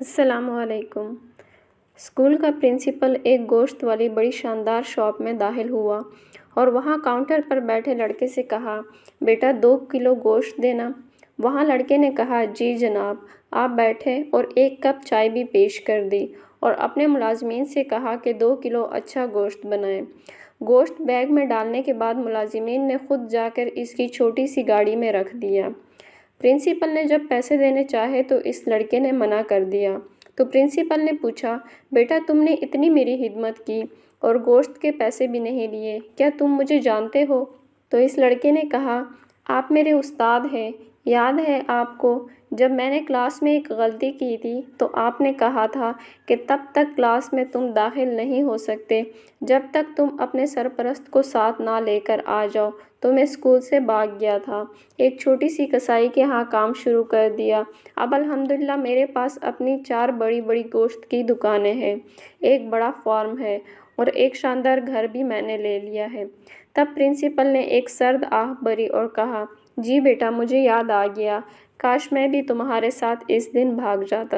السلام علیکم۔ اسکول کا پرنسپل ایک گوشت والی بڑی شاندار شاپ میں داخل ہوا اور وہاں کاؤنٹر پر بیٹھے لڑکے سے کہا، بیٹا 2 کلو گوشت دینا۔ وہاں لڑکے نے کہا، جی جناب۔ آپ بیٹھے اور 1 کپ چائے بھی پیش کر دی اور اپنے ملازمین سے کہا کہ 2 کلو اچھا گوشت بنائیں۔ گوشت بیگ میں ڈالنے کے بعد ملازمین نے خود جا کر اس کی چھوٹی سی گاڑی میں رکھ دیا۔ پرنسپل نے جب پیسے دینے چاہے تو اس لڑکے نے منع کر دیا، تو پرنسپل نے پوچھا، بیٹا تم نے اتنی میری خدمت کی اور گوشت کے پیسے بھی نہیں لیے، کیا تم مجھے جانتے ہو؟ تو اس لڑکے نے کہا، آپ میرے استاد ہیں، یاد ہے آپ کو جب میں نے کلاس میں ایک غلطی کی تھی تو آپ نے کہا تھا کہ تب تک کلاس میں تم داخل نہیں ہو سکتے جب تک تم اپنے سرپرست کو ساتھ نہ لے کر آ جاؤ، تو میں اسکول سے بھاگ گیا تھا، ایک چھوٹی سی کسائی کے ہاں کام شروع کر دیا، اب الحمدللہ میرے پاس اپنی 4 بڑی بڑی گوشت کی دکانیں ہیں، ایک بڑا فارم ہے اور ایک شاندار گھر بھی میں نے لے لیا ہے۔ تب پرنسپل نے ایک سرد آہ بھری اور کہا، جی بیٹا مجھے یاد آ گیا، کاش میں بھی تمہارے ساتھ اس دن بھاگ جاتا۔